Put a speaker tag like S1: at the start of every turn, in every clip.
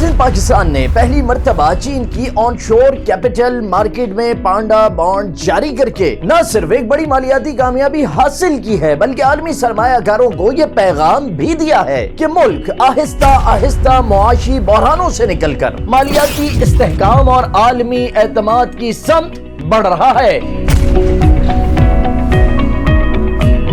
S1: नाज़रीन, पाकिस्तान ने पहली मर्तबा चीन की ऑन शोर कैपिटल मार्केट में पांडा बॉन्ड जारी करके न सिर्फ एक बड़ी मालियाती कामयाबी हासिल की है, बल्कि आलमी सरमायाकारों को ये पैगाम भी दिया है कि मुल्क आहिस्ता आहिस्ता मुआशी बहरानों से निकलकर मालियाती इस्तेहकाम और आलमी एतमाद की समत बढ़ रहा है।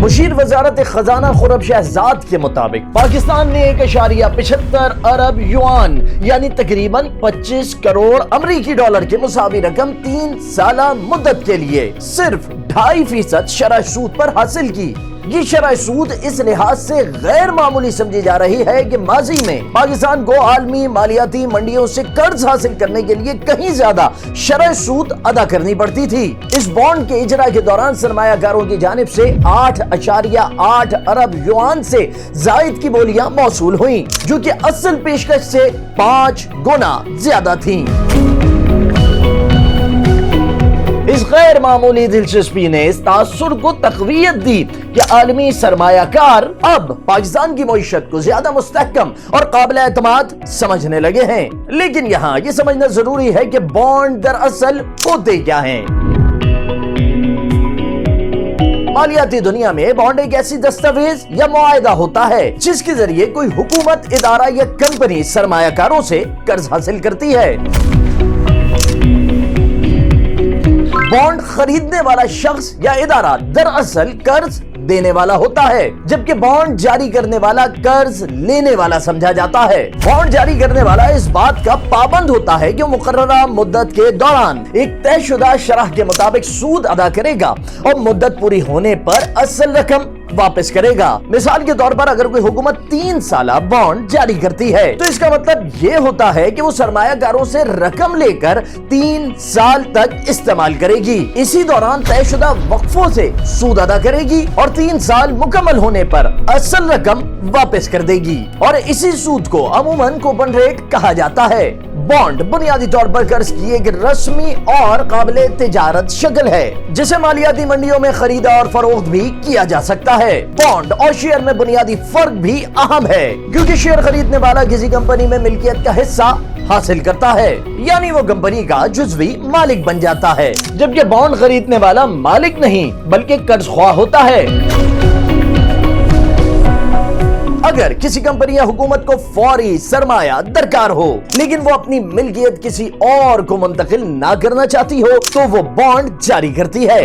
S1: मुशीर वजारत खजाना खुरब शहजाद के मुताबिक पाकिस्तान ने 1.75 अरब युआन यानी तकरीबन 25 करोड़ अमरीकी डॉलर के मुसावी रकम 3 साला मुद्दत के लिए सिर्फ 2.5% शरह सूद पर हासिल की। ये शरह सूद इस लिहाज से गैर मामूली समझी जा रही है कि माजी में पाकिस्तान को आलमी मालियाती मंडियों से कर्ज हासिल करने के लिए कहीं ज्यादा शरह सूद अदा करनी पड़ती थी। इस बॉन्ड के इजरा के दौरान सरमायाकारों की जानिब से 8.8 अरब युआन से जायद की बोलियां मौसूल हुई, जो कि असल पेशकश से 5 गुना ज्यादा थी। इस गैर मामूली दिलचस्पी ने इस तासुर को तकवीयत दी कि आलमी सरमायाकार अब पाकिस्तान की मईशत को ज्यादा मुस्तहकम और काबिल एतमाद समझने लगे हैं। लेकिन यहाँ ये समझना जरूरी है कि बॉन्ड दरअसल होते क्या हैं। मालियाती दुनिया में बॉन्ड एक ऐसी दस्तावेज या मुआहदा होता है जिसके जरिए कोई हुकूमत, इदारा या कंपनी सरमायाकारों से कर्ज हासिल करती है। बॉन्ड खरीदने वाला शख्स या इदारा दरअसल कर्ज देने वाला होता है, जबकि बॉन्ड जारी करने वाला कर्ज लेने वाला समझा जाता है। बॉन्ड जारी करने वाला इस बात का पाबंद होता है कि मुकर्ररा मुद्दत के दौरान एक तयशुदा शरह के मुताबिक सूद अदा करेगा और मुद्दत पूरी होने पर असल रकम वापस करेगा। मिसाल के तौर पर अगर कोई हुकूमत 3 साला बॉन्ड जारी करती है तो इसका मतलब ये होता है कि वो सरमायाकारों से रकम लेकर 3 साल तक इस्तेमाल करेगी। इसी दौरान तयशुदा वक्फों से सूद अदा करेगी और 3 साल मुकम्मल होने पर असल रकम वापस कर देगी और इसी सूद को अमूमन कूपन रेट कहा जाता है। बॉन्ड बुनियादी तौर पर कर्ज की एक रस्मी और काबिल तिजारत शक्ल है जिसे मालियाती मंडियों में खरीदा और फरोख्त भी किया जा सकता है। बॉन्ड और शेयर में बुनियादी फर्क भी अहम है, क्योंकि शेयर खरीदने वाला किसी कंपनी में मिल्कियत का हिस्सा हासिल करता है, यानी वो कंपनी का जुज़वी मालिक बन जाता है, जबकि बॉन्ड खरीदने वाला मालिक नहीं बल्कि कर्ज ख्वाह होता है। अगर किसी कंपनी या हुकूमत को फौरी सरमाया दरकार हो लेकिन वो अपनी मिल्कियत किसी और को मुंतकिल ना करना चाहती हो तो वो बॉन्ड जारी करती है।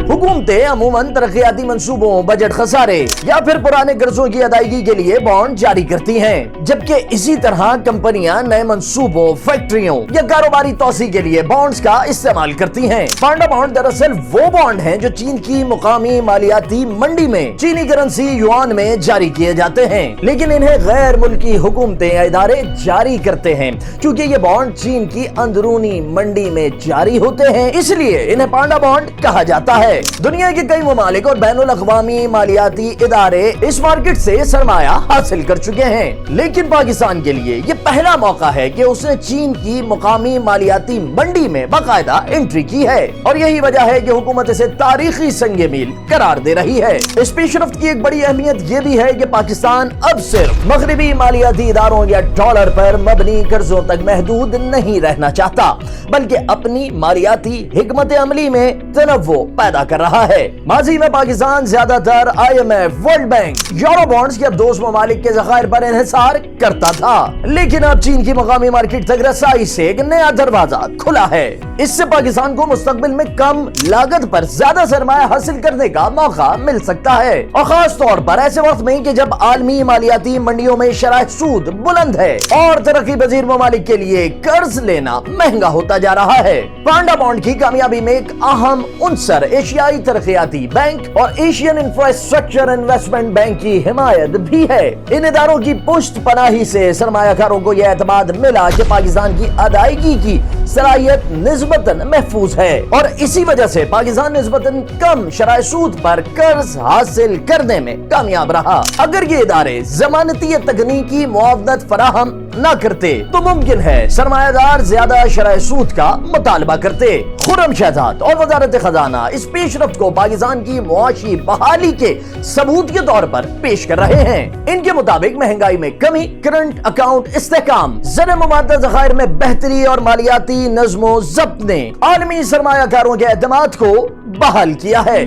S1: हुकूमतें अमूमन तरक्याती मंसूबों, बजट खसारे या फिर पुराने कर्जों की अदायगी के लिए बॉन्ड जारी करती हैं, जबकि इसी तरह कंपनियां नए मंसूबों, फैक्ट्रियों या कारोबारी तौसी के लिए बॉन्ड्स का इस्तेमाल करती हैं। पांडा बॉन्ड दरअसल वो बॉन्ड हैं जो चीन की मुकामी मालियाती मंडी में चीनी करेंसी युआन में जारी किए जाते हैं, लेकिन इन्हें गैर मुल्की हुकूमतें या इदारे जारी करते हैं। क्योंकि ये बॉन्ड चीन की अंदरूनी मंडी में जारी होते हैं, इसलिए इन्हें पांडा बॉन्ड कहा जाता है। दुनिया के कई ममालिक और बैनुल अक़वामी मालियाती इदारे इस मार्केट से सरमाया हासिल कर चुके हैं, लेकिन पाकिस्तान के लिए ये पहला मौका है कि उसने चीन की मुकामी मालियाती मंडी में बाकायदा एंट्री की है और यही वजह है कि हुकूमत इसे तारीखी संगे मील करार दे रही है। इस पेशरफ्त की एक बड़ी अहमियत ये भी है कि पाकिस्तान अब सिर्फ मगरबी मालियाती इदारों या डॉलर पर मबनी कर्जों तक महदूद नहीं रहना चाहता, बल्कि अपनी मालियाती हिकमत अमली में तनव्वुर पैदा कर रहा है। माजी में पाकिस्तान ज्यादातर IMF, world bank, euro bonds के दोस्त ममालिक के ज़खायर पर इन्हिसार करता था, लेकिन अब चीन की मकामी मार्केट तक रसाई से एक नया दरवाजा खुला है। इससे पाकिस्तान को मुस्तकबिल में कम लागत पर ज्यादा सरमाया हासिल करने का मौका मिल सकता है, और खास तौर पर ऐसे वक्त में कि जब आलमी मालियाती मंडियों में शरह सूद बुलंद है और तरक्की पजीर ममालिक के लिए कर्ज लेना महंगा होता जा रहा है। पांडा बॉन्ड की कामयाबी में एक अहम उनसर एशियाई तरक्याती बैंक और एशियन इंफ्रास्ट्रक्चर इन्वेस्टमेंट बैंक की हिमायत भी है। इन इदारों की पुष्ट पनाही से सरमायाकारों को यह एतमाद मिला कि पाकिस्तान की अदायगी की صلاحیت نسبتاً محفوظ ہے اور اسی وجہ سے پاکستان نسبتاً کم شرح سود پر قرض حاصل کرنے میں کامیاب رہا۔ اگر یہ ادارے ضمانتی یا تکنیکی معاونت فراہم نہ کرتے تو ممکن ہے سرمایہ دار زیادہ شرح سود کا مطالبہ کرتے۔ خرم شہزاد اور وزارت خزانہ اس پیش رفت کو پاکستان کی معاشی بحالی کے ثبوت کے طور پر پیش کر رہے ہیں۔ ان کے مطابق مہنگائی میں کمی، کرنٹ اکاؤنٹ استحکام، زر مماثلت ذخائر میں بہتری اور مالیاتی نظم و ضبط نے عالمی سرمایہ کاروں کے اعتماد کو بحال کیا ہے۔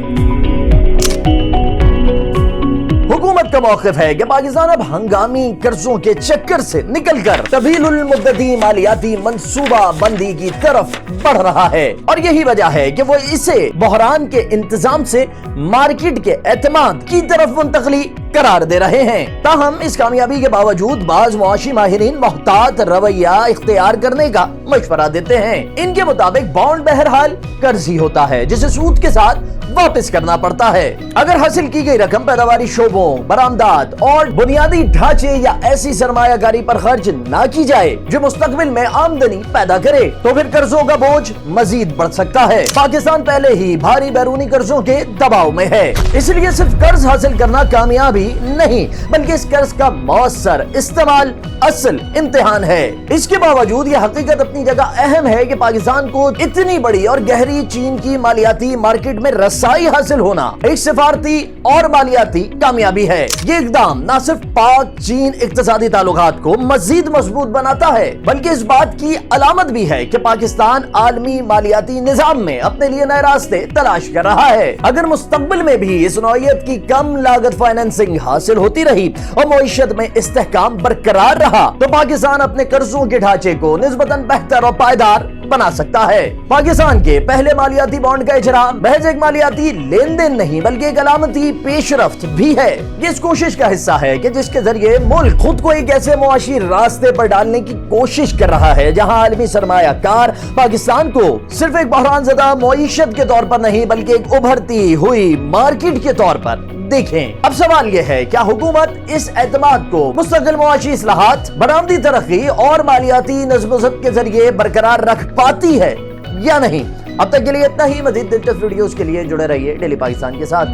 S1: حکومت کا موقف ہے کہ پاکستان اب ہنگامی قرضوں کے چکر سے نکل کر طویل المدتی مالیاتی منصوبہ بندی کی طرف بڑھ رہا ہے اور یہی وجہ ہے کہ وہ اسے بحران کے انتظام سے مارکیٹ کے اعتماد کی طرف منتقلی قرار دے رہے ہیں۔ تاہم اس کامیابی کے باوجود بعض معاشی ماہرین محتاط رویہ اختیار کرنے کا مشورہ دیتے ہیں۔ ان کے مطابق بانڈ بہرحال قرض ہی ہوتا ہے جسے سود کے ساتھ واپس کرنا پڑتا ہے۔ اگر حاصل کی گئی رقم پیداواری شعبوں، برآمدات اور بنیادی ڈھانچے یا ایسی سرمایہ کاری پر خرچ نہ کی جائے جو مستقبل میں آمدنی پیدا کرے تو پھر قرضوں کا بوجھ مزید بڑھ سکتا ہے۔ پاکستان پہلے ہی بھاری بیرونی قرضوں کے دباؤ میں ہے، اس لیے صرف قرض حاصل کرنا کامیابی نہیں بلکہ اس قرض کا مؤثر استعمال اصل امتحان ہے۔ اس کے باوجود یہ حقیقت اپنی جگہ اہم ہے کہ پاکستان کو اتنی بڑی اور گہری چین کی مالیاتی مارکیٹ میں رسائی حاصل ہونا ایک سفارتی اور مالیاتی کامیابی ہے۔ یہ اقدام نہ صرف پاک چین اقتصادی تعلقات کو مزید مضبوط بناتا ہے بلکہ اس بات کی علامت بھی ہے کہ پاکستان عالمی مالیاتی نظام میں اپنے لیے نئے راستے تلاش کر رہا ہے۔ اگر مستقبل میں بھی اس نوعیت کی کم لاگت فائنینسنگ حاصل ہوتی رہی اور معیشت میں استحکام برقرار رہا تو پاکستان اپنے قرضوں کے ڈھانچے کو نسبتاً بہتر اور پائیدار بنا سکتا ہے۔ پاکستان کے پہلے مالیاتی بانڈ کا اجرا محض ایک مالیاتی لین دین نہیں بلکہ ایک علامتی پیش رفت بھی ہے۔ یہ اس کوشش کا حصہ ہے کہ جس کے ذریعے ملک خود کو ایک ایسے معاشی راستے پر ڈالنے کی کوشش کر رہا ہے جہاں عالمی سرمایہ کار پاکستان کو صرف ایک بحران زدہ معیشت کے طور پر نہیں بلکہ ایک ابھرتی ہوئی مارکیٹ کے طور پر دیکھیں۔ اب سوال یہ ہے کیا حکومت اس اعتماد کو مستقل معاشی اصلاحات، برآمدی ترقی اور مالیاتی نظم و ضبط کے ذریعے برقرار رکھ پاتی ہے یا نہیں؟ اب تک کے لیے اتنا ہی۔ مزید دلچسپ ویڈیوز کے لیے جڑے رہیے ڈیلی پاکستان کے ساتھ۔